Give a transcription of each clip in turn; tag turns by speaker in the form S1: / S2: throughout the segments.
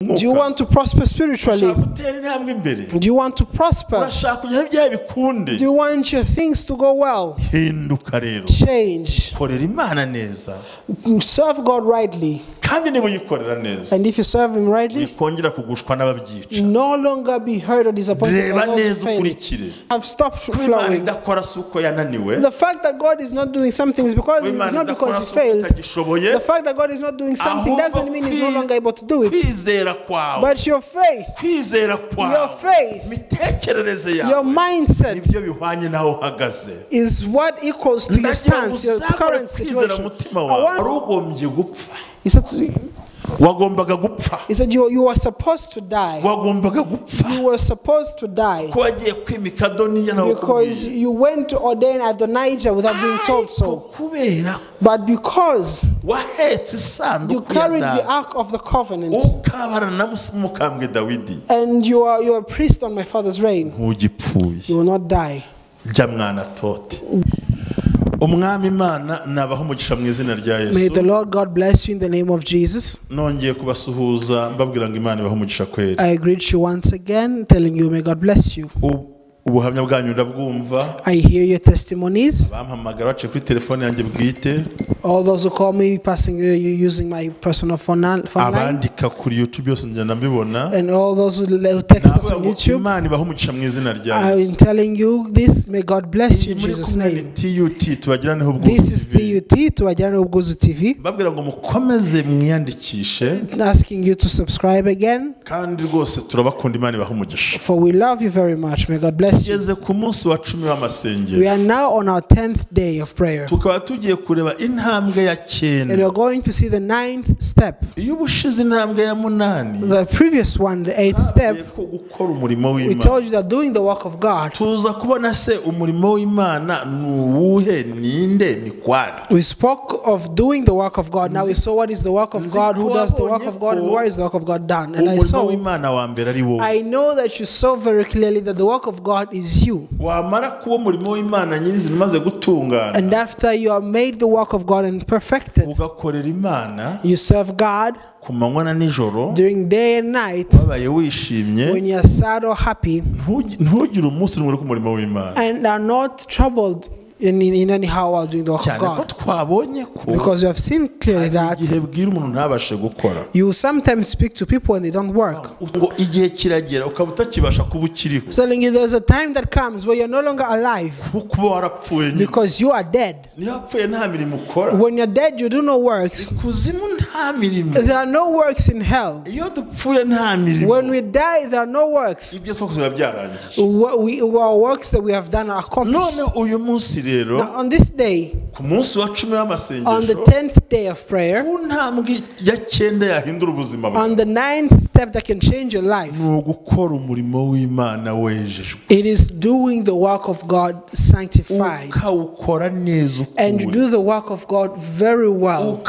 S1: Do you want to prosper spiritually?
S2: Do
S1: you want to prosper? Do you want your things to go well? Change. Serve God rightly. And if you serve Him rightly, no longer be hurt or disappointed by those who fail. Have stopped flowing. The fact that God is not doing something is because it's not because He failed. The fact that God is not doing something doesn't mean He's no longer able to do it. But your faith, your mindset is what equals to your stance, your current situation. He said you were supposed to die. You were supposed to die because you went to ordain Adonijah without being told so. But because you carried the ark of the covenant and you are a priest on my father's reign, you will not die.
S2: May
S1: the Lord God bless you in the name of Jesus. I greet you once again, telling you may God bless you. I hear your testimonies. All those who call me passing using my personal phone line. And all those who text us on YouTube. I'm telling you this, may God bless you in Jesus' name. This is TUT, Tuwajyane Ubwuzu TV. Asking you to subscribe again. For we love you very much. May God bless you. We are now on our 10th day of prayer. And we are going to see the 9th step. The previous one, the 8th step, we told you that doing the work of God. We spoke of doing the work of God. Now we saw what is the work of God, who does the work of God, and where is the work of God done. And I know that you saw very clearly that the work of God is you. And after you are made the work of God and perfected, you serve God during day and night when you are sad or happy and are not troubled in anyhow while doing the work of God. Because you have seen clearly that you sometimes speak to people and they don't work. Telling you there's a time that comes where you're no longer alive because you are dead. When you're dead, you do no works. There are no works in hell. When we die, there are no works. Our works that we have done are accomplished. Now, on this day, on the 10th day of prayer, on the 9th step that can change your life, it is doing the work of God sanctified. And you do the work of God very well.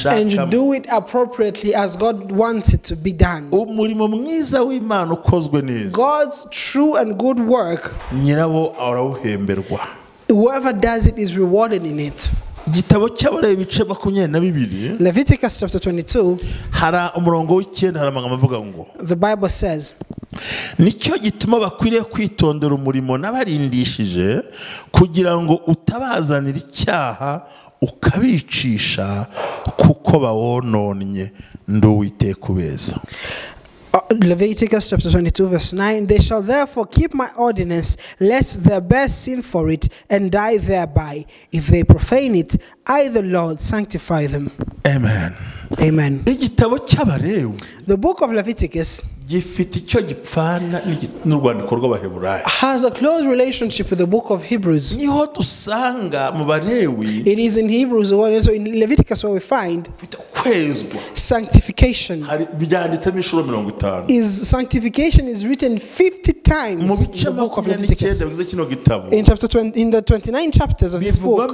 S1: And you do it appropriately as God wants it to be done. God's true and good work, whoever does it is rewarded in it. Leviticus chapter 22, the Bible says,
S2: nicyo gituma bakwiriye kwitondera umurimo n'abarindishije kugira ngo utabazanira icyaha ukabicisha kuko bawononnye nduwiteka ubeza.
S1: Leviticus chapter 22 verse 9, they shall therefore keep my ordinance, lest there bear sin for it, and die thereby. If they profane it, I the Lord sanctify them.
S2: Amen.
S1: Amen.
S2: The
S1: book of Leviticus has a close relationship with the book of Hebrews. It is in Hebrews, so in Leviticus where we find sanctification. Sanctification is written 50 times in the book of Leviticus. In the 29 chapters of this book,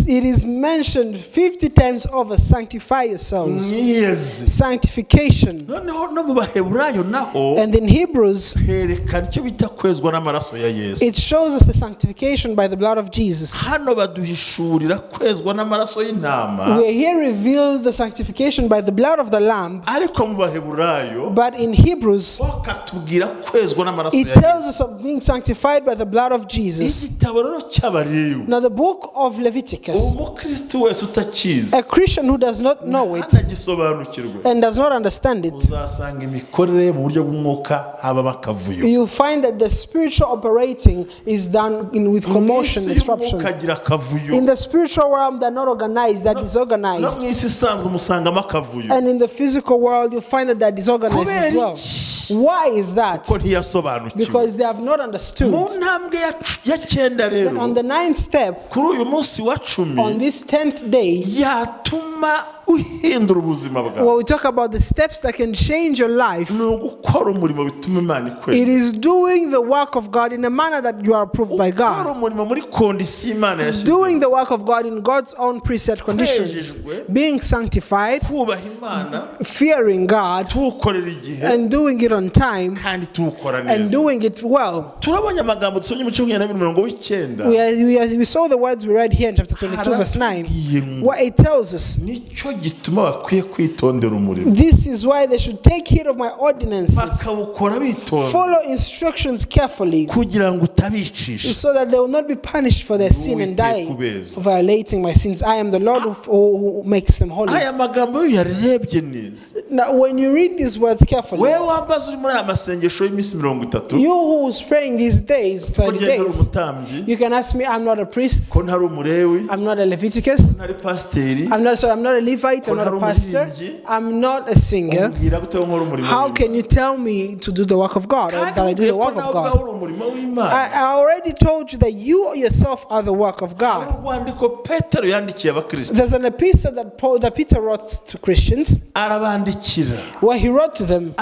S1: it is mentioned 50 times over, sanctify yourselves. Sanctification. And in Hebrews, it shows us the sanctification by the blood of Jesus. w'intama,
S3: we here reveal the sanctification by the blood of the lamb.
S1: Ariko mu Baheburayo,
S3: but in Hebrews,
S1: bakatubwira kwezwa n'amaraso
S3: it
S1: ya
S3: tells us of being sanctified by the blood of Jesus.
S1: Igitabo rero cy'Abalewi,
S3: Now the book of Leviticus,
S1: umukristo wese utakizi,
S3: a Christian who does not know it
S1: anagisobanukirwe,
S3: and does not understand it,
S1: uzasanga imikorere mu buryo bw'umwuka haba bakavuyo.
S3: you find that the spiritual operating is done with commotion, disruption. In the spiritual realm, they're not organized, they're disorganized. And in the physical world, you find that they're disorganized as well. Why is that? Because they have not understood. Then on the 9th step, on this 10th day, when we talk about the steps that can change your life, it is doing the work of God in a manner that you are approved by God. Doing the work of God in God's own preset conditions. Being sanctified, fearing God, and doing it on time, and doing it well. We saw the words we read here in chapter 22 verse 9, where it tells us, this is why they should take heed of my ordinances, follow instructions carefully, so that they will not be punished for their sin and die violating my sins. I am the Lord who makes them holy. Now when you read these words carefully, you who is praying these days, 30 days, you can ask me, I'm not a priest, I'm not a Leviticus, I'm not a Levite, I'm not a pastor, I'm not a singer. How can you tell me to do the work of God, or that I do the work of God? I already told you that you yourself are the work of God. There's an epistle that Peter wrote to Christians, where he wrote to them,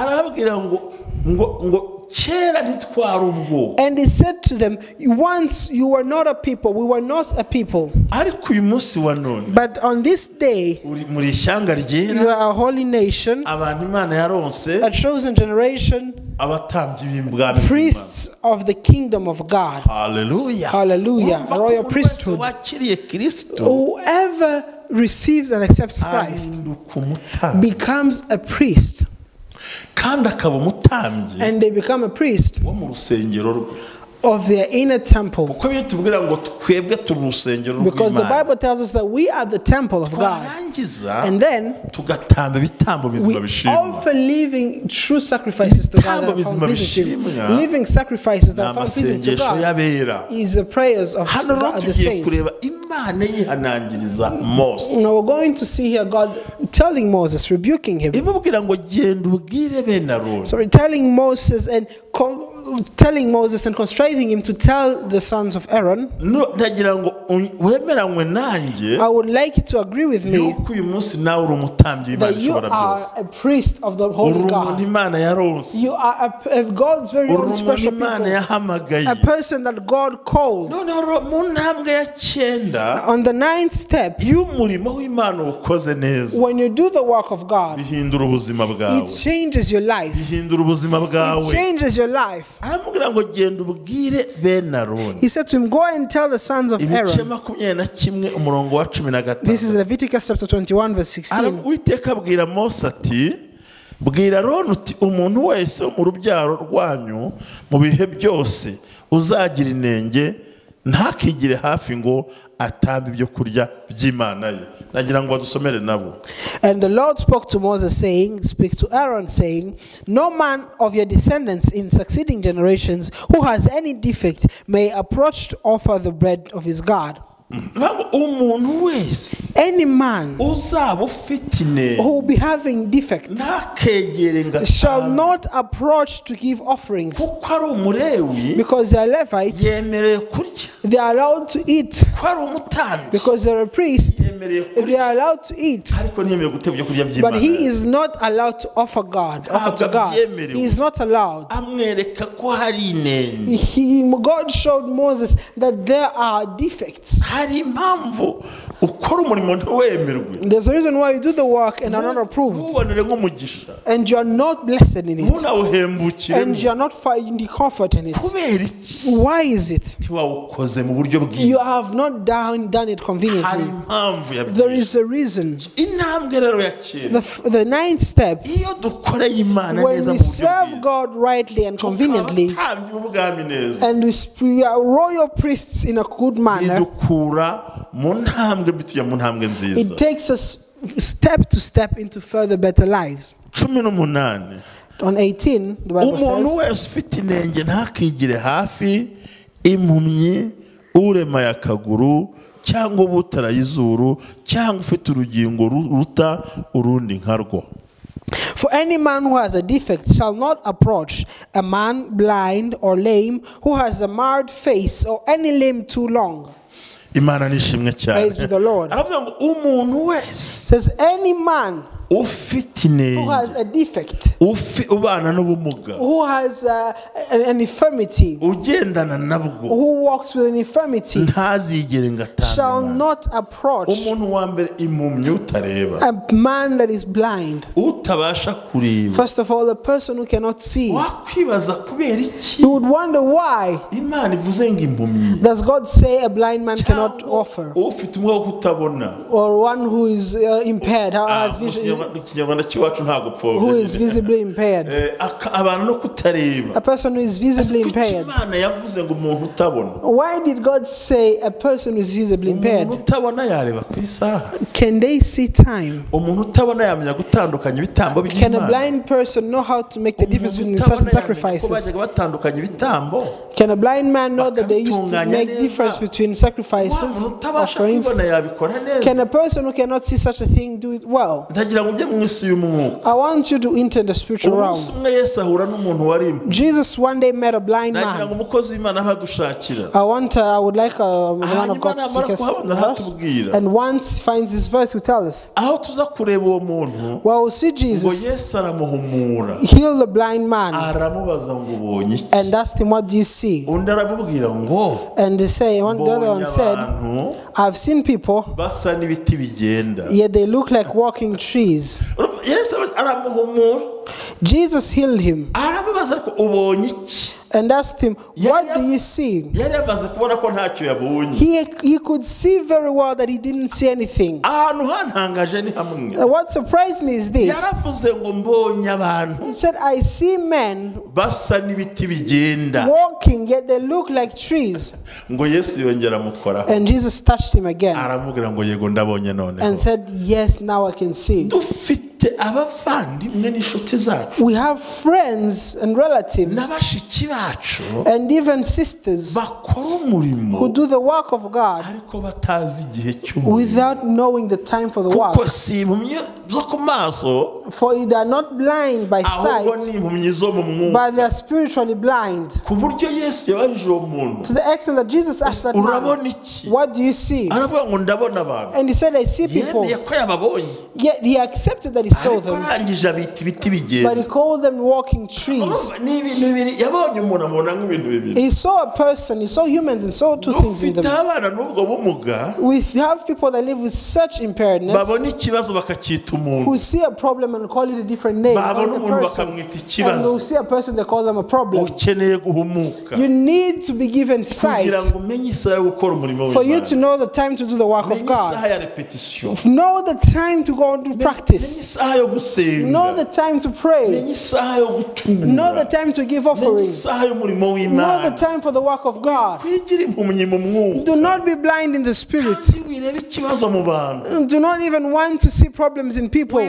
S3: and he said to them, once you were not a people, we were not a people, but on this day you are a holy nation, a chosen generation, priests of the kingdom of God. Hallelujah. Hallelujah. A royal priesthood. Whoever receives and accepts Christ becomes a priest. And they become a priest of their inner temple. Because the Bible tells us that we are the temple of God. And then we offer living true sacrifices to God that are found pleasing to Him. Living sacrifices that are found pleasing to God is the prayers of the saints. Now we're going to see here God telling Moses, rebuking him. Sorry, telling Moses and constraining him to tell the sons of Aaron, I would like you to agree with me that you are a priest of the Holy God. You are a God's very own special people, a person that God called. On the 9th step, when you do the work of God, it changes your life. It changes your life. He said to him, go and tell the sons of Aaron. This is Leviticus chapter 21 verse 16.
S2: Bwira Aroni uti umuntu wese mu rubyaro rwanyu mu bihe byose uzagira inenge ntakigire hafi ngo atambe ibyo kurya by'Imana ye. Nagira ngo badusomere nabo.
S3: And the Lord spoke to Moses saying, speak to Aaron saying, no man of your descendants in succeeding generations who has any defect may approach to offer the bread of his God. Any man who will be having defects shall not approach to give offerings, because they are Levites. They are allowed to eat. Because they are a priest, they are allowed to eat. But he is not allowed to offer to God. He is not allowed. God showed Moses that there are defects.
S2: ukora umurimo ntiwemerwe.
S3: There's a reason why you do the work and are not approved.
S2: Ubonere nk'umugisha.
S3: And you are not blessed in it.
S2: Ntunawuhembukiremo.
S3: And you are not finding comfort in it.
S2: Kubera iki?
S3: Why is it?
S2: Ntiwawukoze mu buryo bwiza.
S3: You have not done it conveniently.
S2: Hari impamvu yabyo.
S3: There is a reason.
S2: Intambwe rero ya kera.
S3: The ninth step,
S2: iyo dukoreye Imana
S3: when
S2: neza
S3: we
S2: mu buryo
S3: serve
S2: bwiza,
S3: God rightly and conveniently,
S2: abatambyi b'ubwami neza,
S3: and we are royal priests in a good manner,
S2: idukura mu ntambwe bitujya mu ntambwe nziza.
S3: it takes us step to step into further better lives.
S2: 18
S3: On 18, the Bible
S2: umuntu
S3: says,
S2: wese ufite inenge ntakigire hafi impumyi, uremaye akaguru cyangwa ubutaraye izuru cyangwa ufite urugingo ruta urundi nkarwo.
S3: For any man who has a defect shall not approach a man blind or lame who has a marred face or any limb too long.
S2: Imana nishimwe cyane.
S3: Praise be the Lord.
S2: Aravuga ngo umuntu wese
S3: Says any man
S2: ufite inenge,
S3: who has a defect,
S2: ubana n'ubumuga,
S3: who has an infirmity,
S2: ugendana nabwo,
S3: who walks with an infirmity,
S2: ntazigere ngatanga,
S3: shall not approach
S2: umuntu wa mbere impumyi utareba,
S3: a man that is blind.
S2: utabasha kureba.
S3: First of all, a person who cannot see.
S2: Wakwibaza kubera iki
S3: You would wonder why
S2: Imana ivuze ngo impumyi,
S3: does God say a blind man cannot offer,
S2: ufite umwuka wo kutabona,
S3: or one who is impaired, has vision,
S2: ikinyarwanda cy'iwacu ntabwo pfobya,
S3: who is visibly impaired,
S2: abantu no kutareba.
S3: a person who is visibly impaired.
S2: Imana yavuze ngo umuntu utabona.
S3: Why did God say a person who is visibly impaired?
S2: Umuntu utabona yareba ku isaha.
S3: Can they see time?
S2: Umuntu utabona yamenya gutandukanya ibitambo by'Imana.
S3: Can a blind person know how to make the difference between certain sacrifices?
S2: Batandukanya ibitambo.
S3: Can a blind man know that they used to make difference between sacrifices, offerings? Can a person who cannot see such a thing do it well? I want you to enter the spiritual realm. Jesus one day met a blind man. I would like a man of God to seek us. And once he finds this verse, will tell us. Well, we'll see Jesus heal the blind man and asked him, what do you see? And they say, the other one said, I've seen people, yet they look like walking trees. Jesus healed him and asked him, what do you see? He could see very well that he didn't see anything. What surprised me is this. He said, I see men walking, yet they look like trees. And Jesus touched him again and said, yes, now I can see. We have friends and relatives and even sisters who do the work of God without knowing the time for the work. For they are not blind by sight, but they are spiritually blind. To the extent that Jesus asked that man, what do you see? And he said, I see people. Yet he accepted that he saw them, but he called them walking trees. He saw a person, he saw humans, and saw two things in them. We have people that live with such impairedness who see a problem and call it a different name. And who see a person, they call them a problem. You need to be given sight for you to know the time to do the work of God. Know the time to go to practice. Know the time to pray. Know the time to give offerings. Know the time for the work of God. Do not be blind in the spirit. Do not even want to see problems in people.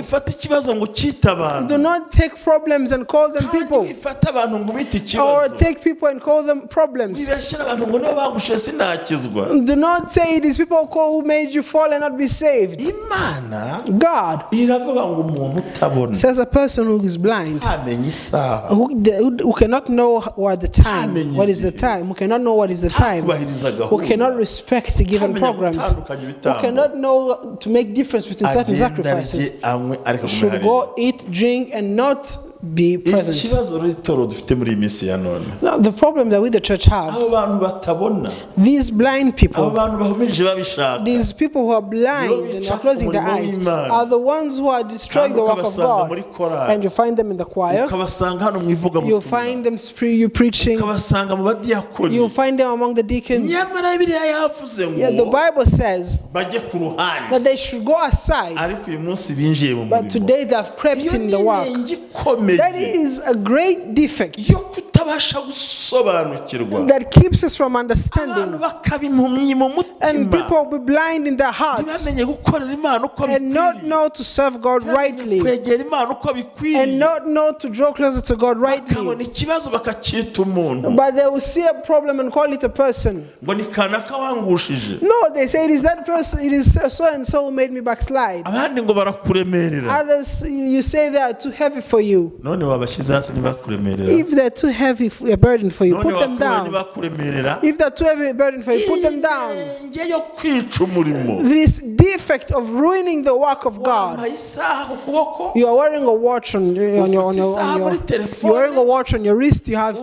S3: Do not take problems and call them people. Or take people and call them problems. Do not say it is people who made you fall and not be saved. God says a person who is blind, who cannot know what the time, what is the time, who cannot know what is the time, who cannot respect the given programs, who cannot know to make difference between certain sacrifices, should go eat, drink, and not be present. Now, the problem that we the church have, these blind people, these people who are blind and are closing their eyes, are the ones who are destroying the work of God. And you find them in the choir, you find them preaching, you find them among the deacons. Yeah, the Bible says that they should go aside, but today they have crept in the work. That is a great defect that keeps us from understanding, and people will be blind in their hearts and not know to serve God rightly and not know to draw closer to God rightly, but they will see a problem and call it a person. No, they say it is that person, it is so and so who made me backslide. Others, you say they are too heavy for you. If they're too heavy a burden for you, put them down. If they're too heavy a burden for you, put them down. This defect of ruining the work of God. You are wearing a watch on your you're wearing a watch on your wrist. You have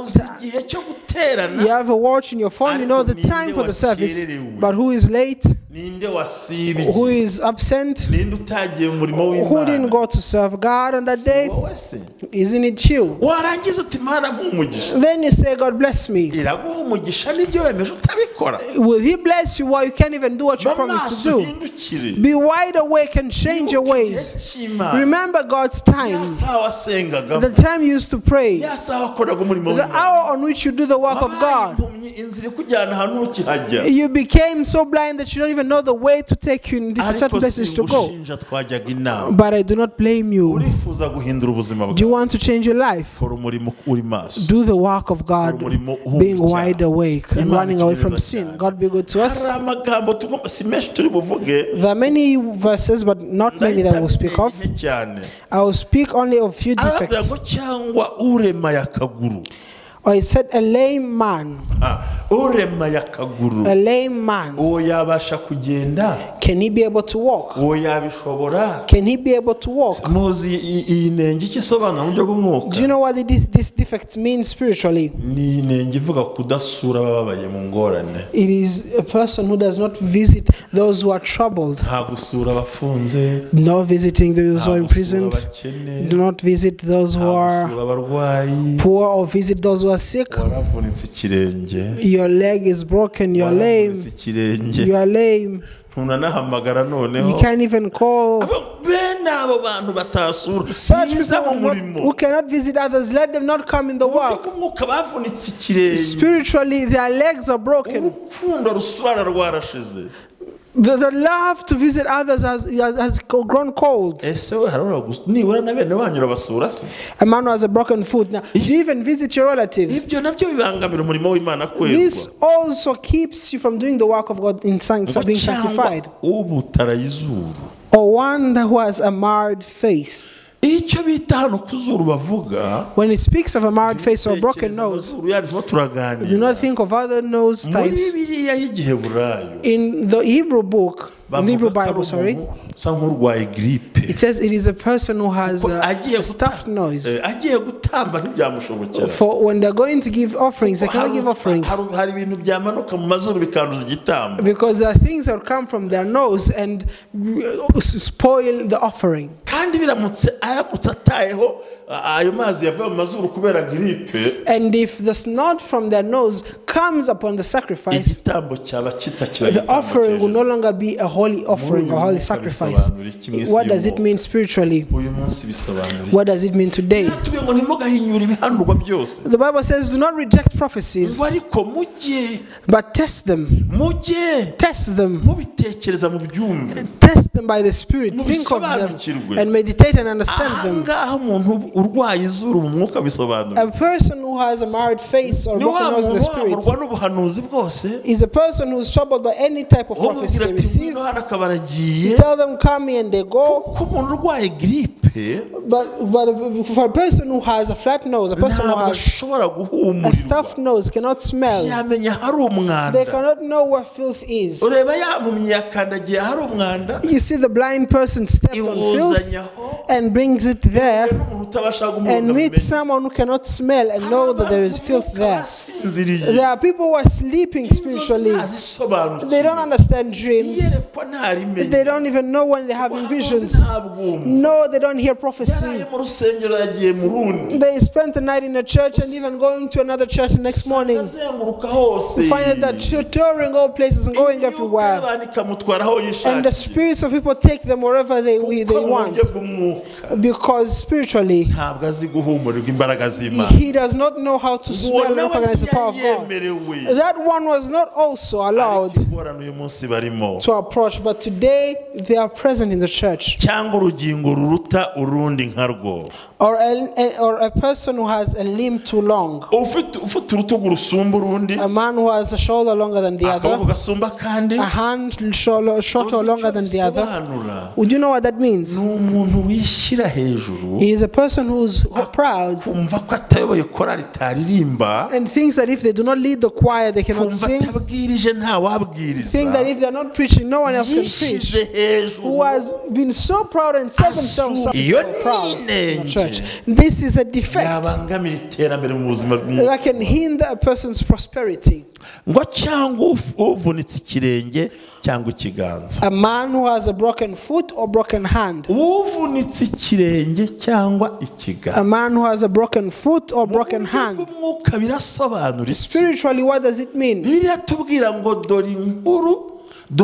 S3: a watch in your phone. You know the time for the service, but who is late? Who is absent? Who didn't go to serve God on that day? Isn't it you? Then you say, God bless me. Will He bless you while you can't even do what you promised to do? Be wide awake and change your ways. Remember God's time. The time you used to pray. The hour on which you do the work of God. You became so blind that you don't even know the way to take you in different certain places to go. But I do not blame you. Do you want to change your life? Do the work of God, being wide awake and running away from sin. God be good to us. There are many verses, but not many that I will speak of. I will speak only of few defects. Or he said a lame man. A lame man. Can he be able to walk? Can he be able to walk? Do you know what this defect means spiritually? It is a person who does not visit those who are troubled. No visiting those who are imprisoned. Do not visit those who are poor or visit those who are sick. Your leg is broken, you're lame. You are lame. You can't even call. Such people who cannot visit others, let them not come in the work. Spiritually, their legs are broken. The love to visit others has grown cold. A man who has a broken foot. Now, do you even visit your relatives? This also keeps you from doing the work of God in being sanctified. Or one who has a marred face. When it speaks of a marred face or broken nose, do not think of other nose types. In the Hebrew book, the Hebrew Bible, sorry, it says it is a person who has a stuffed nose. For when they're going to give offerings, they cannot give offerings. Because there are things that come from their nose and spoil the offering. And if the snot from their nose comes upon the sacrifice, the offering will no longer be a holy offering or holy sacrifice. What does it mean spiritually? What does it mean today? The Bible says, do not reject prophecies, but test them. Test them. Test them by the Spirit. Think of them and meditate and understand them. A person who has a marred face or broken nose in the Spirit is a person who is troubled by any type of prophecy they receive. You tell them come here and they go. But for a person who has a flat nose, a person who has a stuffed nose cannot smell. They cannot know where filth is. You see the blind person stepped on filth and brings it there and meets someone who cannot smell and know that there is filth there. There are people who are sleeping spiritually. They don't understand dreams. They don't even know when they're having visions. No, they don't hear prophecy. They spent the night in a church and even going to another church the next morning. You find that touring all places and going everywhere. And the spirits of people take them wherever they want. Because spiritually, he does not know how to smell and recognize the power of God. That one was not also allowed to approach, but today they are present in the church. Or a person who has a limb too long. A man who has a shoulder longer than the other. A hand shorter or longer than the other. Would you know what that means? He is a person who's proud and thinks that if they do not lead the choir, they cannot sing. Think that if they are not preaching, no one else can preach. Who has been so proud and set themselves so proud in the church. This is a defect that can hinder a person's prosperity. A man who has a broken foot or broken hand. A man who has a broken foot or broken hand. Spiritually, what does it mean? The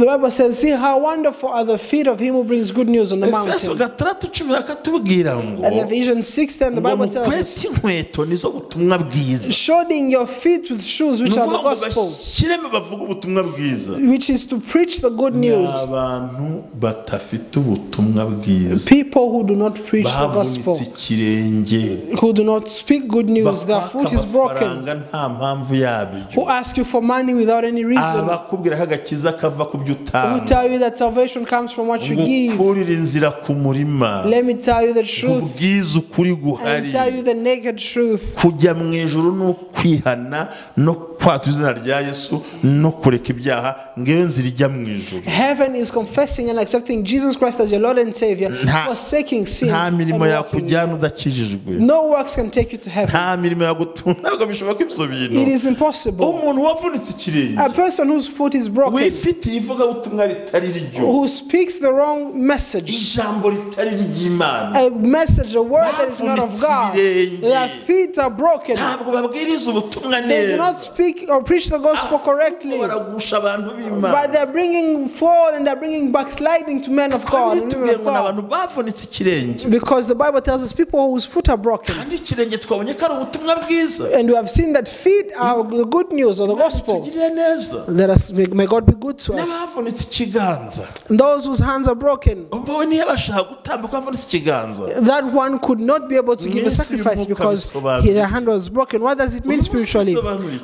S3: Bible says, see how wonderful are the feet of him who brings good news on the mountain. And Ephesians 6:10, the Bible tells us, shodding your feet with shoes which are the gospel, which is to preach the good news. People who do not preach the gospel, who do not speak good news, their foot is broken, who ask you for money without any reason, who tell you that salvation comes from what you give. Let me tell you the truth and tell you the naked truth. Heaven is confessing and accepting Jesus Christ as your Lord and Savior, forsaking sin and walking. No works can take you to heaven. It is impossible. A person whose foot is broken, who speaks the wrong message, a message, a word that is not of God, their feet are broken. They do not speak or preach the gospel correctly, but they're bringing fall and they're bringing backsliding to men of God and women of God. Because the Bible tells us people whose foot are broken. And we have seen that feet are the good news or the gospel. Let us, may God be good to us. And those whose hands are broken, that one could not be able to give a sacrifice because their hand was broken. What does it mean spiritually?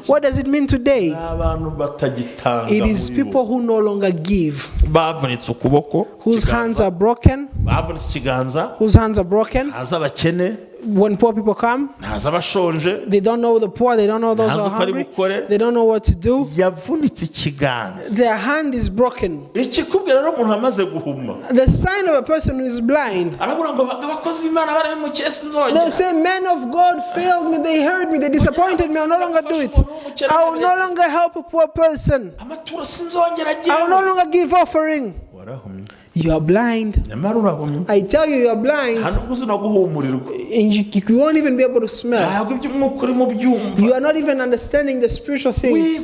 S3: What does it mean today? It is people who no longer give, whose hands are broken, whose hands are broken. When poor people come, they don't know the poor, they don't know those who are hungry, they don't know what to do. Their hand is broken. The sign of a person who is blind. They'll say, men of God failed me, they hurt me, they disappointed me, I'll no longer do it. I will no longer help a poor person. I will no longer give offering. You are blind. I tell you, you are blind. And you won't even be able to smell. You are not even understanding the spiritual things.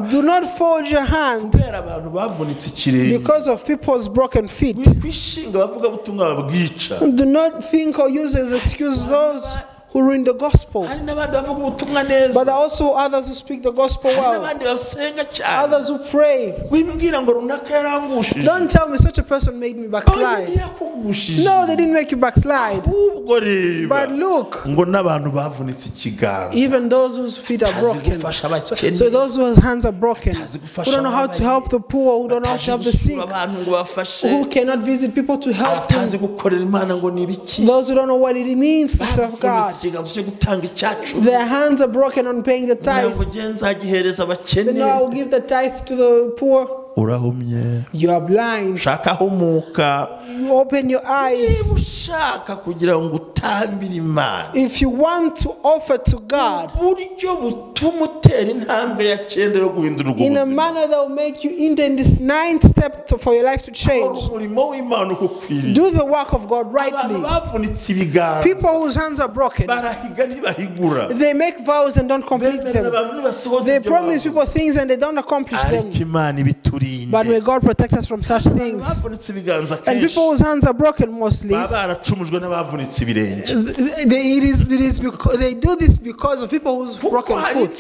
S3: Do not fold your hand because of people's broken feet. Do not think or use as excuse those who ruin the gospel. But there are also others who speak the gospel well. Others who pray. Don't tell me such a person made me backslide. No, they didn't make you backslide. But look, even those whose feet are broken, so those whose hands are broken, who don't know how to help the poor, who don't know how to help the sick, who cannot visit people to help them, those who don't know what it means to serve God, their hands are broken on paying the tithe. So now I will give the tithe to the poor. You are blind. You open your eyes. If you want to offer to God in a manner that will make you enter in this 9th step for your life to change, do the work of God rightly. People whose hands are broken, they make vows and don't complete them. They promise people things and they don't accomplish them. But may God protect us from such things. And people whose hands are broken mostly, they do this because of people whose broken foot,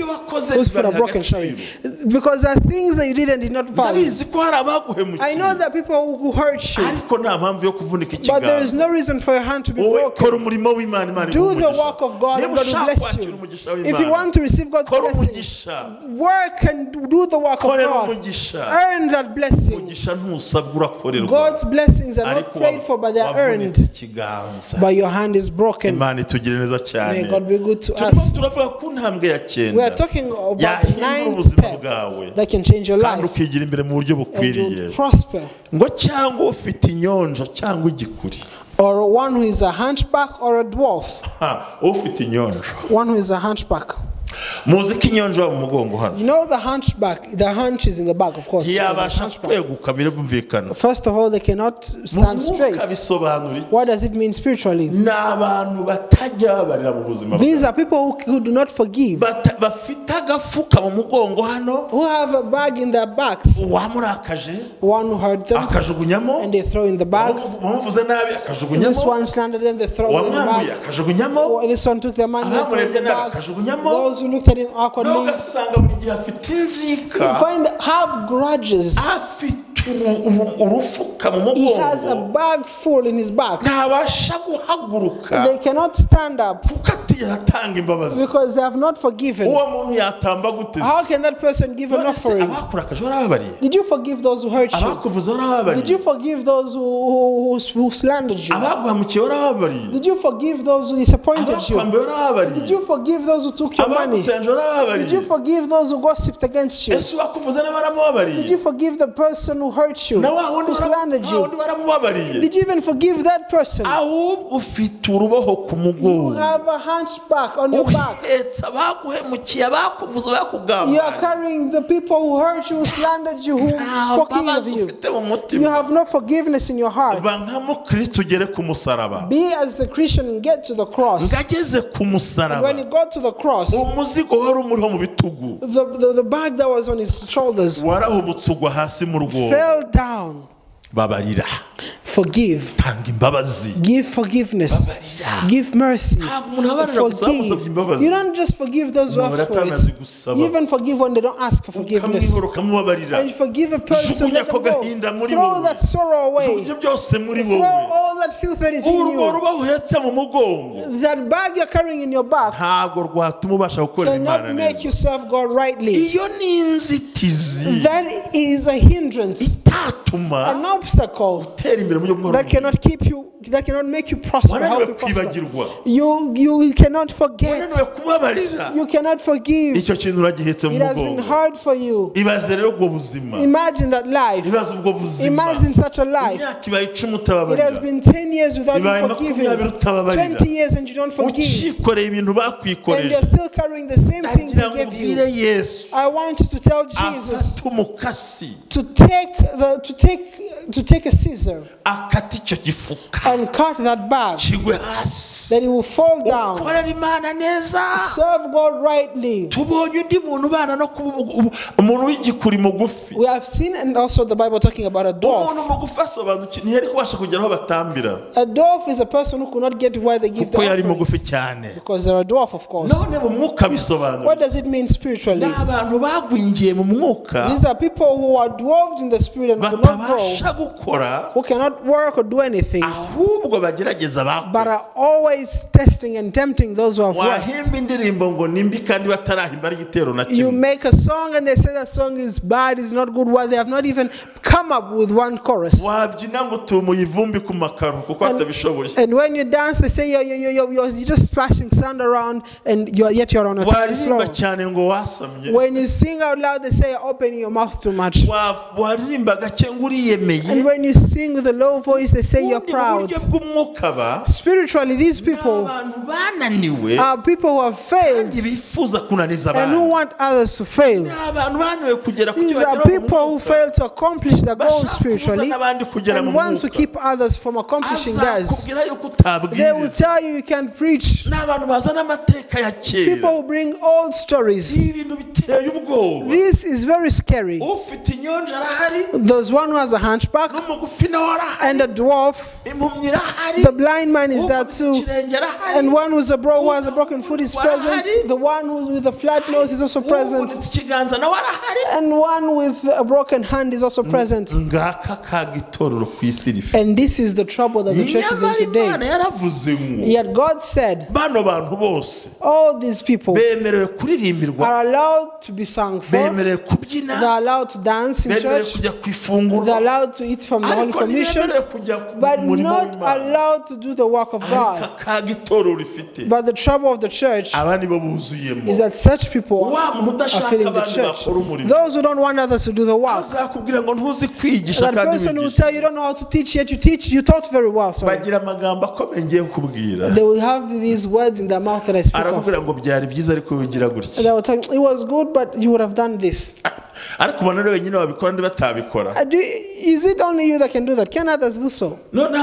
S3: whose feet are broken, sorry. Because there are things that you did and did not value. I know that people who hurt you, but there is no reason for your hand to be broken. Do the work of God and God will bless you. If you want to receive God's blessing, work and do the work of God. Earn that blessing. God's blessings are not prayed for, but they are earned. But your hand is broken. May God be good to us. We are talking about the 9th step that can change your life and you'll prosper. Or one who is a hunchback or a dwarf. One who is a hunchback. You know the hunchback, the hunch is in the back, of course. First of all, they cannot stand straight. What does it mean spiritually? These are people who do not forgive, who have a bag in their backs. One who hurt them and they throw in the bag. This one slandered them, they throw in the bag. This one took their money, they throw in the bag. Those who looked at him awkwardly, you find have grudges. He has a bag full in his back. They cannot stand up because they have not forgiven. How can that person give an offering? Did you forgive those who hurt you? Did you forgive those who slandered you? Did you forgive those who disappointed you? Did you forgive those who took your money? Did you forgive those who gossiped against you? Did you forgive the person who hurt you, who slandered you? Did you even forgive that person? You have a hunchback on your back. You are carrying the people who hurt you, who slandered you, who spoke ill of you. You have no forgiveness in your heart. Be as the Christian and get to the cross. And when you got to the cross, the bag that was on his shoulders fell down. Forgive. Give forgiveness. Give mercy. Forgive. You don't just forgive those who ask for it. You even forgive when they don't ask for forgiveness. And you forgive a person, let them go. Throw that sorrow away. Throw all that filth that is in you. That bag you're carrying in your back cannot make you serve God rightly. That is a hindrance, an obstacle that cannot keep you, that cannot make you prosper. Help you prosper. You cannot forget. You cannot forgive. It has been hard for you. Imagine that life. Imagine such a life. It has been 10 years without you forgiving. 20 years and you don't forgive. And you're still carrying the same thing they gave you. I want you to tell Jesus to take a scissor and cut that bag, then he will fall down. Serve God rightly. We have seen, and also the Bible talking about a dwarf. A dwarf is a person who could not get where they give the offerings, because they're a dwarf, of course. What does it mean spiritually? These are people who are dwarves in the spirit and cannot grow, who cannot work or do anything, but are always testing and tempting those who have worked. You make a song and they say that song is bad, is not good. Well, they have not even come up with one chorus. And when you dance, they say you're just splashing sand around, and yet you're on a tile floor. When you sing out loud, they say you're opening your mouth too much. And when you sing with a low voice, they say you're proud. Spiritually, these people are people who have failed and who want others to fail. These are people who fail to accomplish their goals spiritually and want to keep others from accomplishing theirs. They will tell you can't preach. People will bring old stories. This is very scary. There's one who has a hunchback and a dwarf. The blind man is there too. And one who has a broken foot is present. The one who's with a flat nose is also present. And one with a broken hand is also present. And this is the trouble that the church is in today. Yet God said, all these people are allowed to be sung for, they are allowed to dance in church, they are allowed to eat from the Holy Commission, but not allowed to do the work of God. But the trouble of the church is that such people are filling the church. Those who don't want others to do the work. That person who will tell you don't know how to teach, yet you taught very well. Sorry. They will have these words in their mouth that I speak of. They will tell you, it was good, but you would have done this. Is it only you that can do that? Can others do so? And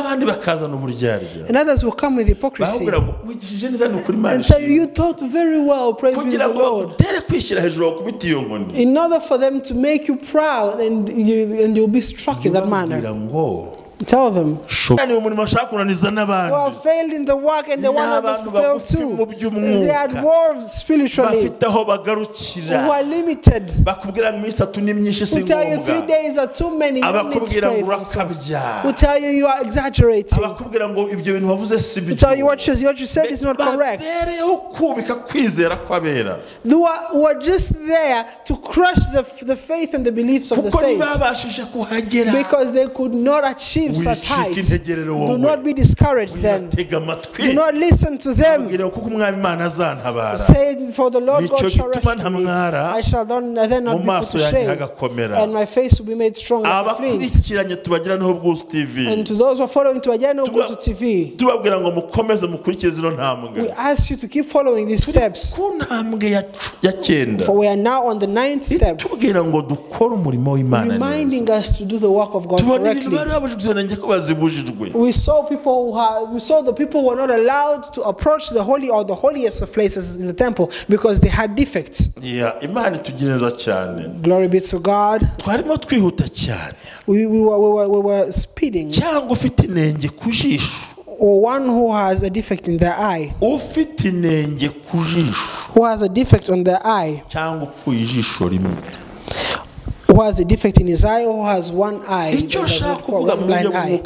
S3: others will come with hypocrisy and tell you, you taught very well, praise be to the Lord. In order for them to make you proud, and you'll be struck in that manner. Tell them who have failed in the work and they want others to fail too. They are dwarves spiritually who are limited. Who tell you 3 days are too many. You don't need to pray for so. Who tell you you are exaggerating. Who tell you what you said is not correct. Who are just there to crush the faith and the beliefs of the saints, because they could not achieve such heights. Do not be discouraged then. Do not listen to them. Say, for the Lord God shall rescue me. I shall then not be put to shame, and my face will be made strong like a flint. And to those who are following Tugushimiye TV, we ask you to keep following these steps, for we are now on the 9th step, reminding us to do the work of God correctly. We saw the people who were not allowed to approach the holy or the holiest of places in the temple because they had defects. Glory be to God. We were speeding. Or one who has a defect in their eye. Who has a defect on their eye. Who has a defect in his eye, or who has one eye, one blind eye.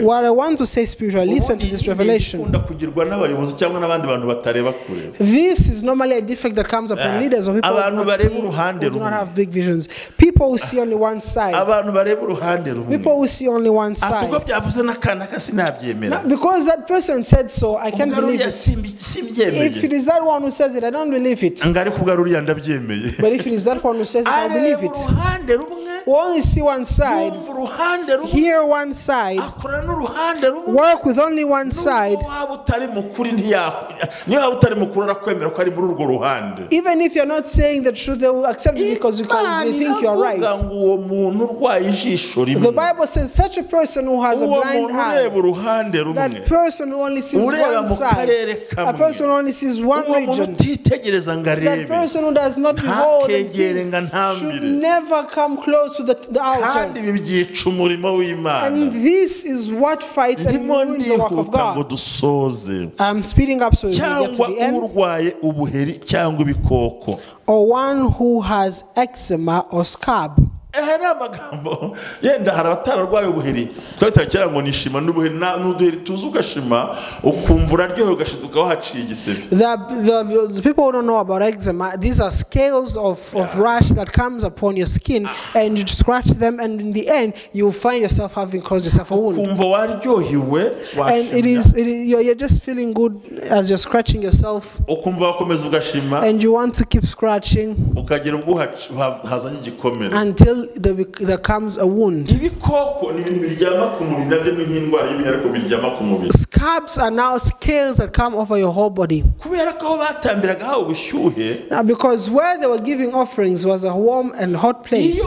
S3: What I want to say spiritually, listen to this revelation. This is normally a defect that comes upon leaders or people who do not have big visions. People who see only one side. People who see only one side. Now, because that person said so, I can't believe it. If it is that one who says it, I don't believe it. But if it is that one who says it, I believe it. who only see one side, hear one side, work with only one side. Even if you're not saying the truth, they will accept it because they think you are right. The Bible says such a person who has a blind eye, that person who only sees one side, a person who only sees one region, that person who does not behold should never come close to the altar. And this is what fights and ruins the work of God. I'm speeding up so we get to the end. Or one who has eczema or scab. The people who don't know about eczema, these are scales of rash that comes upon your skin, and you scratch them, and in the end you will find yourself having caused yourself a wound. And you're just feeling good as you're scratching yourself, and you want to keep scratching until there comes a wound. Scabs are now scales that come over your whole body. Now, because where they were giving offerings was a warm and hot place,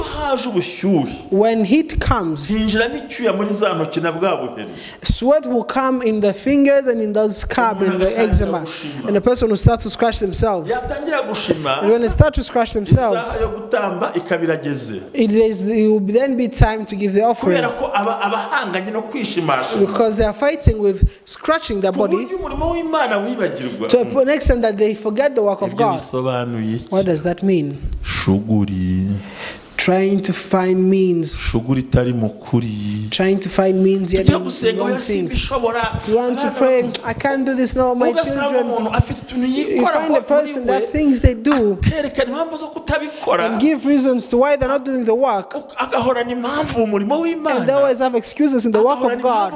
S3: when heat comes, sweat will come in the fingers and in those scabs and the eczema, and the person will start to scratch themselves. And when they start to scratch themselves, it will then be time to give the offering, because they are fighting with scratching their body to an extent that they forget the work of God. What does that mean? Trying to find means. Trying to find means yet in wrong things. You want to pray, I can't do this now, my children. You find a person that things they do and give reasons to why they're not doing the work. And they always have excuses in the work of God.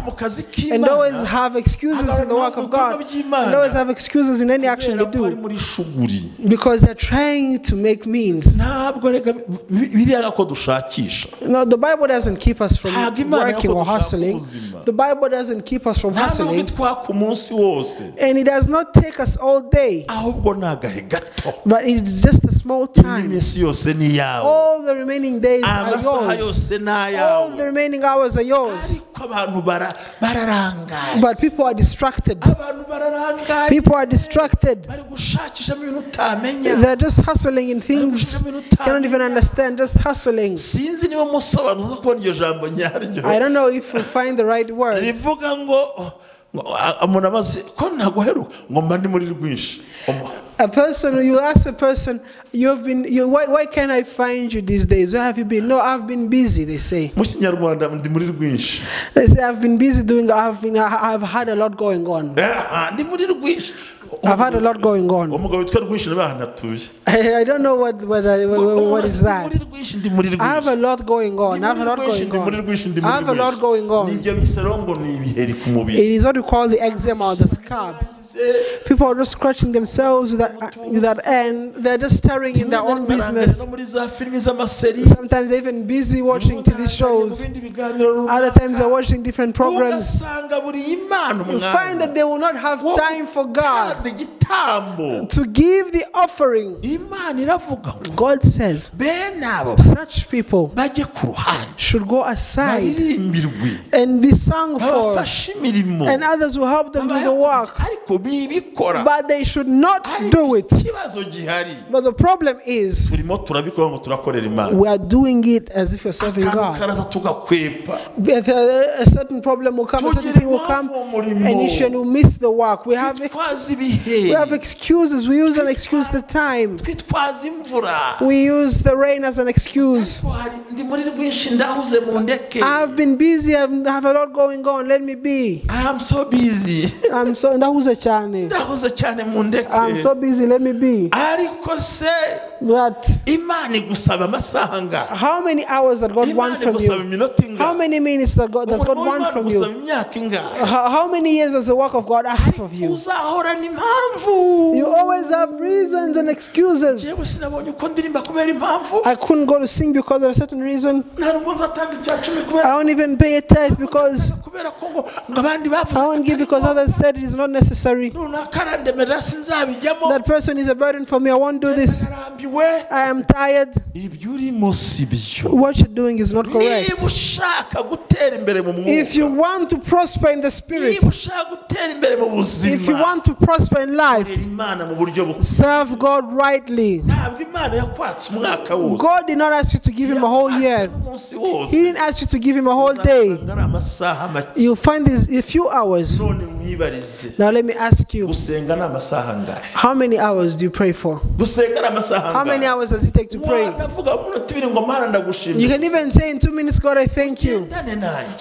S3: And they always have excuses in the work of God. And they always have excuses in any action they do. Because they're trying to make means. No, the Bible doesn't keep us from working or hustling. The Bible doesn't keep us from hustling. And it does not take us all day. But it's just a small time. All the remaining days are yours. All the remaining hours are yours. But people are distracted. People are distracted. They're just hustling in things cannot even understand. Just hustling. I don't know if we find the right word. A person, you ask a person, why can't I find you these days? Where have you been? No, I've been busy, they say. They say, I've been busy doing, I've had a lot going on. I've had a lot going on. I don't know what is that. I have a lot going on. I have a lot going on. I have a lot going on. It is what we call the eczema or the scab. People are just scratching themselves with that end. They're just staring in their own business. Sometimes they're even busy watching TV shows. Other times they're watching different programs. You find that they will not have time for God to give the offering. God says such people should go aside and be sung for, and others will help them do the work. But they should not do it. But the problem is, we are doing it as if we're serving God. A certain problem will come, a certain thing will come, and you will miss the work. We have excuses. We use an excuse the time. We use the rain as an excuse. I've been busy. I have a lot going on. Let me be.
S2: I am so busy.
S3: I'm so busy, let me be. But how many hours that God wants from you? How many minutes that does God want from you? How many years does the work of God ask of you? You always have reasons and excuses. I couldn't go to sing because of a certain reason. I won't even pay a tithe because I won't give because others said it is not necessary. That person is a burden for me. I won't do this. I am tired. What you're doing is not correct. If you want to prosper in the spirit, if you want to prosper in life, serve God rightly. God did not ask you to give him a whole year. He didn't ask you to give him a whole day. You'll find this a few hours. Now let me ask you, how many hours do you pray for? How many hours does it take to pray? You can even say in 2 minutes, God, I thank you.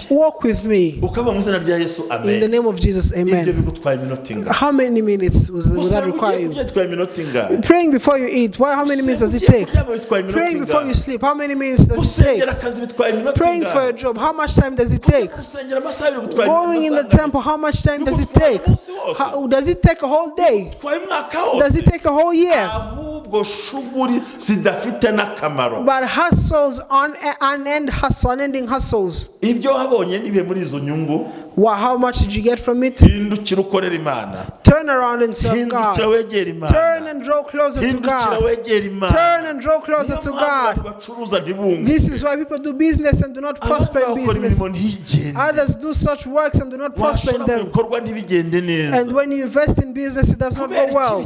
S3: Walk with me. In the name of Jesus, amen. How many minutes would that require you? Praying before you eat, how many minutes does it take? Praying before you sleep, how many minutes does it take? Praying for a job, how much time does it take? Going in the temple, how much time does it take? Does it take a whole day? Does it take a whole year? But hustles, unending hustles. How much did you get from it? Turn around and serve God. Turn and draw closer to God. Turn and draw closer to God. This is why people do business and do not prosper in business. Others do such works and do not prosper in them. And when you invest in business, it does not go well.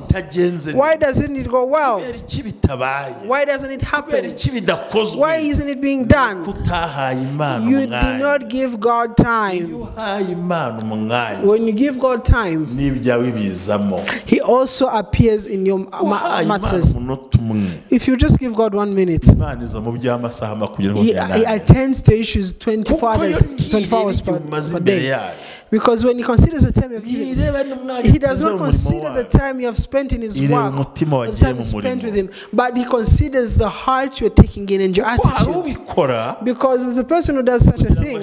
S3: Why doesn't it go well? Why doesn't it happen? Why isn't it being done? You do not give God time. When you give God time, He also appears in your matters. If you just give God 1 minute, He attends to issues 24 hours per day. Because when He considers the time you have given, He does not consider the time you have spent in His work, the time you spent with Him, but He considers the heart you're taking in and your attitude. Because there's a person who does such a thing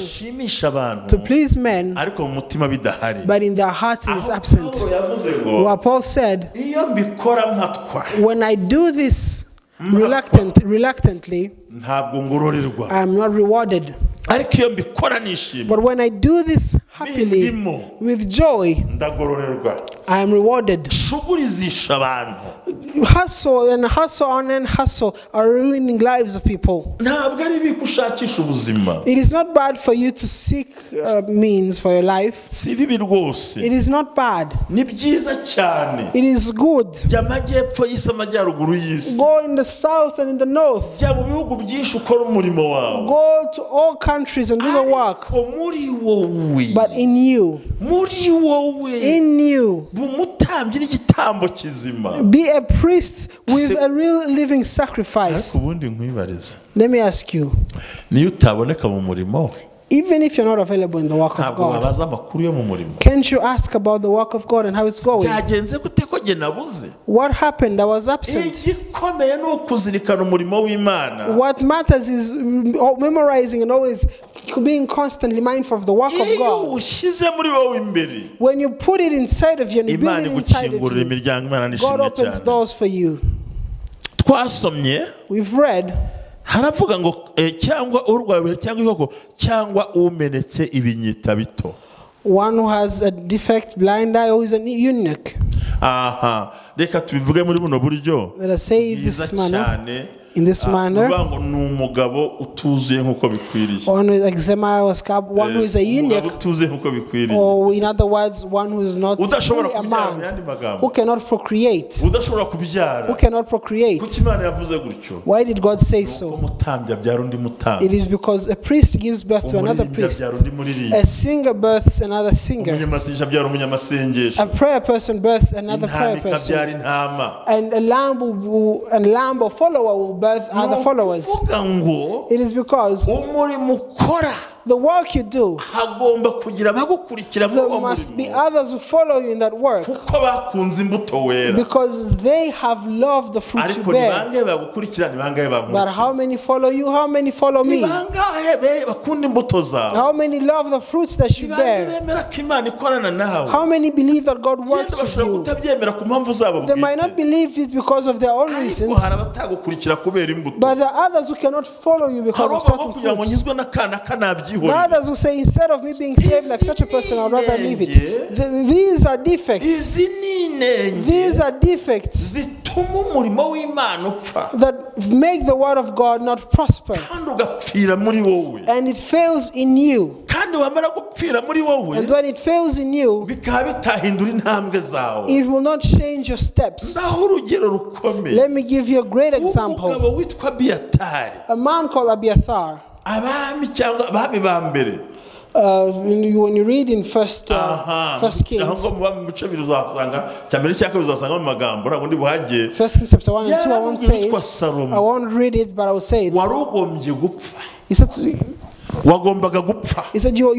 S3: to please men, but in their hearts it is absent. What Paul said, when I do this reluctantly, I am not rewarded. But when I do this happily, with joy, I am rewarded. Hustle and hustle are ruining lives of people. It is not bad for you to seek means for your life. It is not bad. It is good. Go in the south and in the north. Go to all countries and do the work. But in you, be a priest with a real living sacrifice. Let me ask you, even if you're not available in the work of God, can't you ask about the work of God and how it's going? What happened? I was absent. What matters is memorizing and always being constantly mindful of the work of God. When you put it inside of you and you build it inside of you, God opens doors for you. We've read,
S2: haravuga ngo cyangwa urwawe cyangwa ihoko cyangwa umenetse ibinyita bito.
S3: One who has a defect blind eye or is a eunuch.
S2: Reka tubivuge muri buno buryo.
S3: Let us say this manner. In this manner, one with eczema or scab, one who is a eunuch, or in other words, one who is not really a man, who cannot procreate. Why did God say so? It is because a priest gives birth to another priest, a singer births another singer, a prayer person births another prayer person, and a lamb or follower will birth other followers. It is because the work you do,
S2: hagomba kugira abagukurikira muri uwo
S3: there must be
S2: murimo
S3: others who follow you in that work
S2: kuko bakunze imbuto wera
S3: because they have loved the fruits you
S2: ariko ni
S3: bear.
S2: bangahe bagukurikira ni bangahe
S3: But
S2: bankurikira
S3: how many follow you? How many follow
S2: ni
S3: me?
S2: bangahe bakunda imbuto zawe
S3: How many love the fruits that you
S2: ni bangahe
S3: bear?
S2: bemera ko Imana ikorana nawe
S3: How many believe that God works
S2: yenda
S3: with
S2: bashobora
S3: you?
S2: kutabyemera ku mpamvu zabo
S3: They might not
S2: bwite
S3: believe it because of their own
S2: ariko
S3: reasons,
S2: hari abatagukurikira kubera imbuto
S3: but there are others who cannot follow you because
S2: hari
S3: of
S2: abagabo
S3: certain
S2: kugira ngo
S3: fruits.
S2: nyizwe n'akana
S3: There are
S2: kanabyihorera
S3: others who say, instead of me being saved like such a person, I'd rather leave it. These are defects.
S2: izi ni inenge
S3: These are defects
S2: zituma umurimo w'Imana upfa
S3: that make the word of God not prosper.
S2: kandi ugapfira muri wowe
S3: And it fails in you.
S2: kandi wamara gupfira muri wowe
S3: And when it fails in you,
S2: bikaba bitahindura intambwe zawe
S3: it will not change your steps.
S2: ndaho urugero rukomeye
S3: Let me give you a great example.
S2: umugabo witwa Abiyatari
S3: A man called Abiathar.
S2: abami cyangwa abami ba mbere
S3: When you read in First Kings,
S2: aho mu bami bice bibiri uzasanga cya mbere cyangwa uzasanga mu magambo ntabwo ndi buhage
S3: 1 Kings chapter 1 and 2, I won't say
S2: witwa
S3: it.
S2: Salomo
S3: I won't read it, but I will say it.
S2: wari ugombye gupfa
S3: He said,
S2: wagombaga gupfa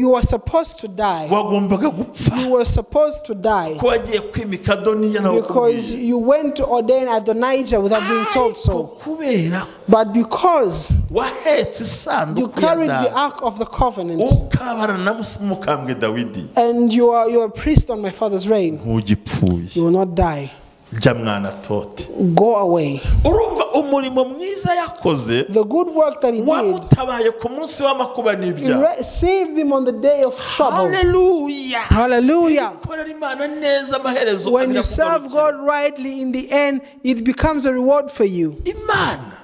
S3: you were supposed to die.
S2: wagombaga gupfa
S3: You were supposed to die
S2: ko wagiye kwimika Adoniya nawe
S3: because you went to ordain Adonijah without being told so.
S2: kubera
S3: But because
S2: wahetse
S3: you
S2: isanduku ya
S3: carried the
S2: Dawidi
S3: ark of the covenant
S2: ukabarana na mukambwe Dawidi
S3: and you are a priest on my father's reign,
S2: ntugipfuye
S3: you will not die.
S2: jya mwana tote
S3: Go away.
S2: urumva umurimo mwiza yakoze
S3: The good work that he did,
S2: wamutabaye ku munsi w'amakuba n'ibyaha
S3: saved him on the day of trouble.
S2: haleluya
S3: Hallelujah.
S2: gukorera Imana neza amaherezo
S3: When you serve God rightly, in the end, it becomes a reward for you.
S2: Imana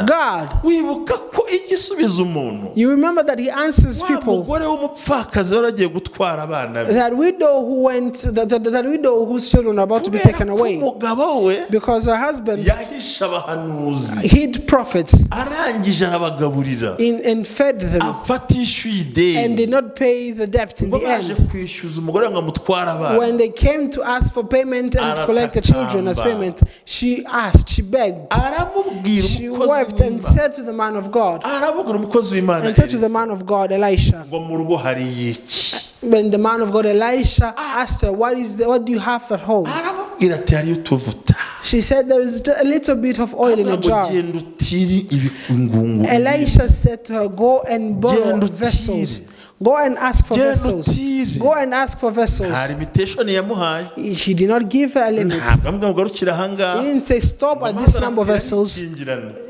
S3: God,
S2: wibuka ko igisubiza umuntu
S3: you remember that he answers
S2: wa
S3: people.
S2: mugore w'umupfakazi waragiye gutwara abana be
S3: That widow who went, that widow whose children are about to be taken
S2: kubera ko
S3: away,
S2: umugabo we
S3: because her husband
S2: yahishe abahanuzi
S3: hid prophets
S2: arangije arabagaburira
S3: and fed them
S2: apfa atishyuye
S3: and did
S2: ideni
S3: not pay the debt in
S2: ubwo
S3: the
S2: baje
S3: end.
S2: kwishyuza umugore ngo amutware abana
S3: When they came to ask for payment and collect the children as payment, she asked, she begged,
S2: aramubwira
S3: she
S2: umukozi
S3: wept and
S2: w'Imana
S3: said to the man of God,
S2: arabubwira umukozi w'Imana
S3: and said to the man of God, Elisha.
S2: ngo mu rugo hari iki
S3: When the man of God, Elisha, asked her, what do you have at home?
S2: arababwira ati hariyo utuvuta
S3: She said, there is a little bit of oil in a jar.
S2: genda utiri ibikungungu
S3: Elisha said to her, go and borrow vessels. Go and ask for vessels. Go and ask for vessels.
S2: nta limitation yamuhaye
S3: He did not give her a limit.
S2: ntabwo ambwira ngo garukira
S3: He
S2: ahangaha
S3: didn't say stop at this number of vessels.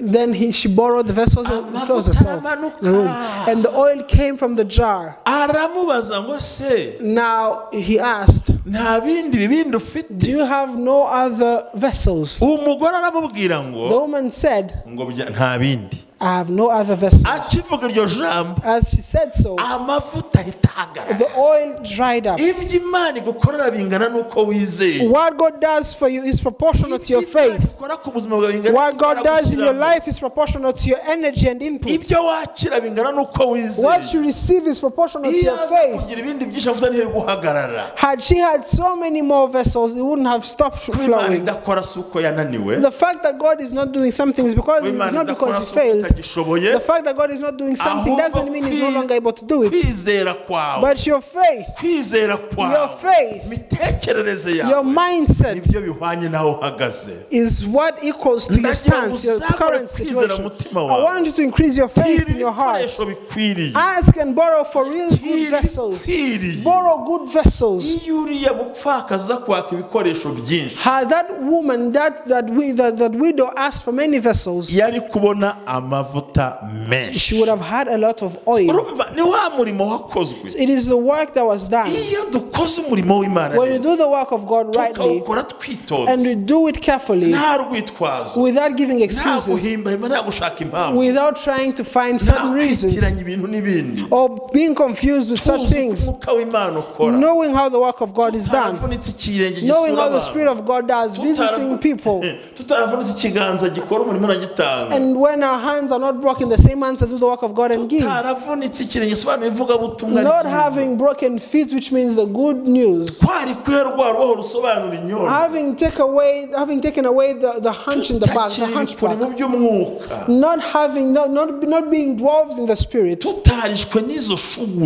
S3: Then she borrowed the vessels and closed herself the room. And the oil came from the jar.
S2: aramubaza ngo se
S3: Now he asked,
S2: nta bindi ufite
S3: do you have no other vessels?
S2: umugore aramubwira ngo
S3: The woman said,
S2: ngo nta bindi
S3: I have no other vessels.
S2: akivuga iryo jambo
S3: As she said so,
S2: amavuta ahita ahagarara
S3: the oil dried up.
S2: ibyo Imana igukorera bingana n'uko wizeye
S3: What God does for you is proportional to your faith.
S2: ikora ku buzima bwawe bingana
S3: What God does in your life is proportional to your energy and input.
S2: ibyo wakira bingana n'uko wizeye
S3: What you receive is proportional to
S2: iyo
S3: your
S2: aza
S3: faith.
S2: kugira ibindi byinshi avuze ntiri guhagarara
S3: Had she had so many more vessels, it wouldn't have stopped
S2: Imana
S3: flowing.
S2: idakora si uko yananiwe
S3: The fact that God is not doing something is because it's not because He failed. The fact that God is not doing something doesn't mean He's no longer able to do it.
S2: kwizera kwawe
S3: But your faith,
S2: kwizera kwawe
S3: your faith,
S2: imitekerereze
S3: your
S2: yawe
S3: mindset
S2: nibyo bihwanye naho uhagaze
S3: is what equals to your stance, your current situation. I want you to increase your faith in your heart.
S2: ibikoresho bikwiriye
S3: Ask and borrow for real good vessels. Borrow good vessels.
S2: iyo uriya mupfakazi aza kwaka ibikoresho byinshi
S3: Had that woman, that widow asked for many vessels,
S2: yari kubona amavuta menshi
S3: she would have had a lot of oil.
S2: urumva ni wa murimo wakozwe
S3: It is the work that was done.
S2: iyo dukoze umurimo w'Imana
S3: When we do the work of God rightly
S2: tukawukora
S3: and
S2: twitonze
S3: we do it carefully,
S2: nta rwitwazo
S3: without giving
S2: nta
S3: excuses,
S2: guhimbahimba nta gushaka impamvu
S3: without trying to find
S2: nta
S3: certain reasons,
S2: kwitiranya ibintu n'ibindi
S3: or being confused with such
S2: tuzi
S3: things,
S2: umwuka w'Imana ukora
S3: knowing how the work of God is done,
S2: tutaravunitse ikirenge
S3: knowing
S2: gisura
S3: how the
S2: abantu
S3: Spirit of God does, visiting people,
S2: tutaravunitse ikiganza gikora umurimo uragitanga
S3: and when our hands hands are not broken, the same hands that do the work of God and give. Not having broken feet, which means the good news. Having taken away the hunch in the back, the hunchback. Not being dwarves in the spirit.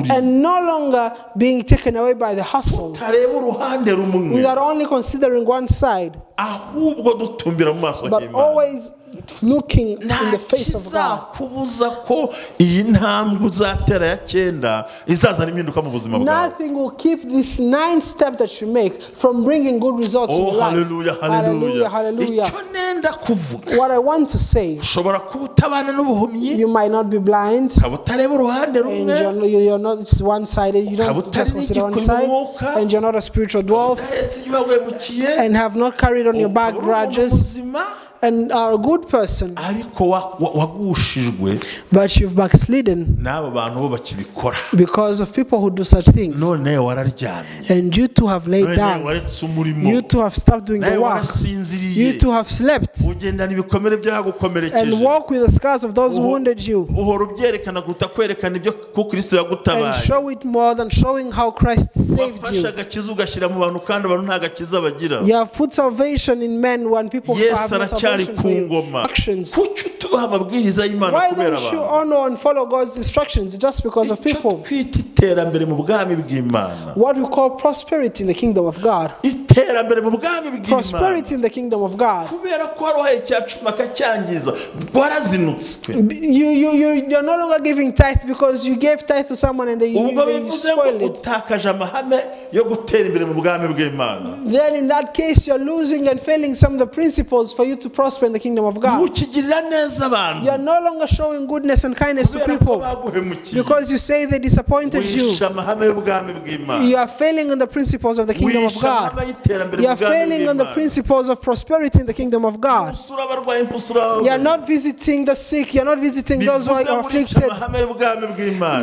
S3: And no longer being taken away by the hustle. Without only considering one side. But always looking in the face of God. Nothing will keep this 9th step that you make from bringing good results in your life.
S2: Hallelujah,
S3: hallelujah, hallelujah. What I want to say, you might not be blind, and you're not one-sided, you don't just consider one side, and you're not a spiritual dwarf, and have not carried on your back grudges, and are a good person, but you've backslidden because of people who do such things. And you too have laid down. You too have stopped doing the work. You too have slept and walk with the scars of those who wounded you, and show it more than showing how Christ saved you. You have put salvation in men when people have no salvation. Why don't you honor and follow God's instructions just because of people? What we call prosperity in the kingdom of God. Prosperity in the kingdom of God. You're no longer giving tithe because you gave tithe to someone and they spoiled it. Then in that case you're losing and failing some of the principles for you to prosper in the kingdom of God. You are no longer showing goodness and kindness to people because you say they disappointed you. You are failing on the principles of the kingdom of God. You are failing on the principles of prosperity in the kingdom of God. You are not visiting the sick. You are not visiting those who are afflicted.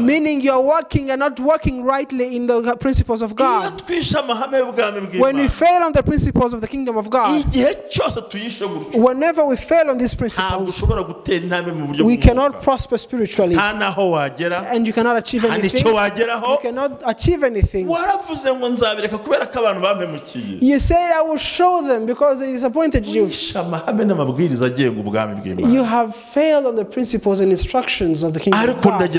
S3: Meaning you are working and not working rightly in the principles of God. When we fail on the principles of the kingdom of God, whenever we fail on these principles, we cannot prosper spiritually, and you cannot achieve anything. You cannot achieve anything. You say, I will show them because they disappointed you. You have failed on the principles and instructions of the kingdom of God.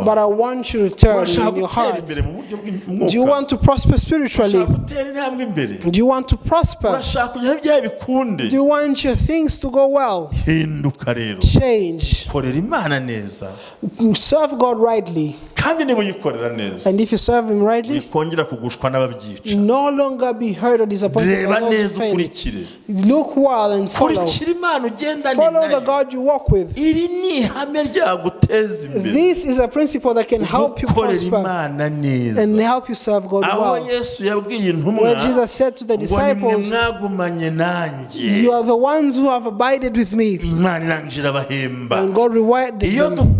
S3: But I want you to turn in your heart. Do you want to prosper spiritually? Do you want to prosper? Do you want your things to go well? Change. Serve God rightly. And if you serve Him rightly, no longer be hurt or disappointed by those who fail. Look well and follow. Follow the God you walk with. This is a principle that can help you prosper and help you serve God well. Where Jesus said to the disciples, you are the ones who have abided with me, and God rewarded them.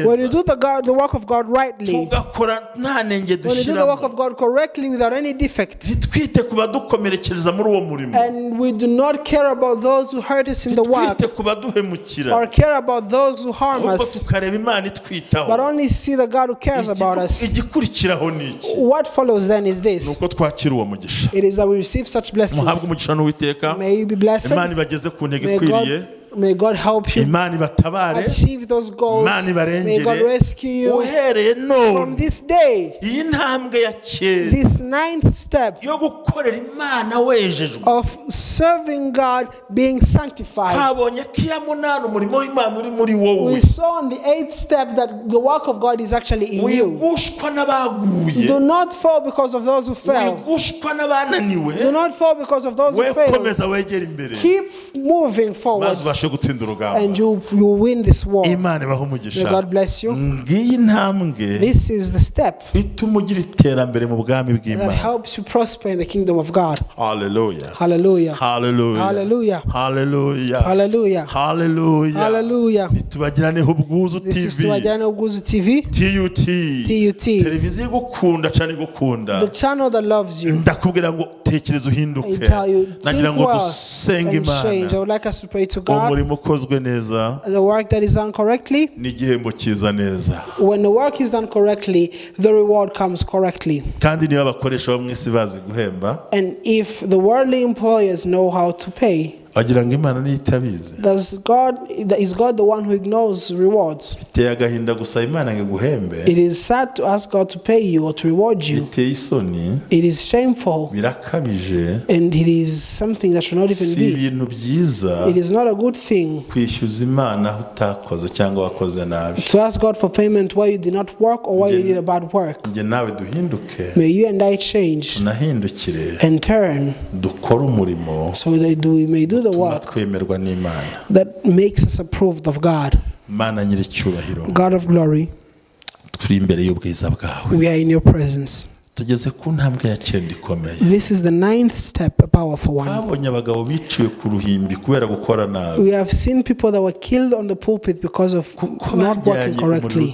S3: When you do the work of God rightly, when you do the work of God correctly without any defect, and we do not care about those who hurt us in the work or care about those who harm us, but only see the God who cares about us, what follows then is this: it is that we receive such blessings. May you be blessed. May God help you achieve those goals. May God rescue you from this day. This 9th step of serving God, being sanctified. We saw on the 8th step that the work of God is actually in you. Do not fall because of those who fell. Do not fall because of those who failed. Keep moving forward, and you win this war. May God bless you. This is the step that helps you prosper in the kingdom of God.
S2: Hallelujah.
S3: Hallelujah.
S2: Hallelujah.
S3: Hallelujah.
S2: Hallelujah.
S3: Hallelujah.
S2: Hallelujah.
S3: Hallelujah. This is Tubagirane Ubwuzu TV.
S2: TUT. Televiziyo igukunda cyane igukunda.
S3: The channel that loves you.
S2: Ndakubwira ngo tekereza uhinduke. Nagira ngo dusenge Imana.
S3: I would like us to pray to God.
S2: umurimo ukozwe neza
S3: the work that is done correctly,
S2: n'igihembo kiza neza.
S3: when the work is done correctly, the reward comes correctly.
S2: Kandi niba abakoresha bo mu isi bazi guhemba,
S3: And if the worldly employers know how to pay,
S2: wagira ngo Imana niyo itabizi.
S3: Is God the one who ignores rewards?
S2: Biteye agahinda gusaba Imana ngo iguhembe.
S3: It is sad to ask God to pay you or to reward you.
S2: Biteye isoni.
S3: It is shameful.
S2: Birakabije.
S3: And it is something that should not even
S2: Si
S3: be.
S2: ibintu byiza.
S3: It is not a good thing
S2: Kwishyuza Imana utakoze cyangwa wakoze nabi.
S3: to ask God for payment why you did not work or why you did a bad work.
S2: Nge nawe duhinduke.
S3: May you and I change
S2: Tunahindukire.
S3: and turn
S2: Dukore umurimo.
S3: so that we may do the work
S2: Twemerwa n'Imana.
S3: that makes us approved of God.
S2: Mana nyiricyubahiro.
S3: God of glory,
S2: Turi imbere y'ubwiza bwawe.
S3: we are in your presence.
S2: Tugeze ku ntambwe ya 9 ikomeye.
S3: This is the 9th step, a powerful one.
S2: Twabonye abagabo biciwe ku ruhimbi kubera gukora nabi.
S3: We have seen people that were killed on the pulpit because of not working correctly,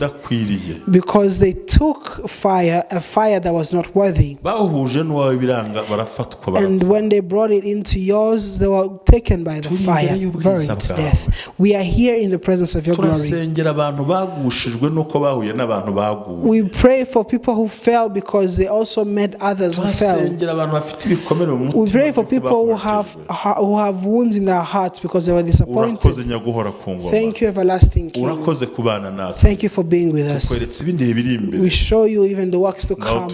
S3: because they took a fire that was not worthy.
S2: Bahuje n'uwawe biranga barafatwa.
S3: And when they brought it into yours, they were taken by the fire, burned to death. We are here in the presence of your glory.
S2: Turasengera abantu bagushijwe nuko bahuye n'abantu baguye.
S3: We pray for people who fell because they also met others who fell. We pray for people who have wounds in their hearts because they were disappointed. Thank you, everlasting King. Thank you for being with us. We show you even the works to come.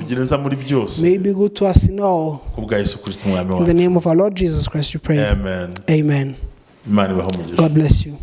S3: May it be good to us in all. In the name of our Lord Jesus Christ we pray.
S2: Amen.
S3: Amen. God bless you.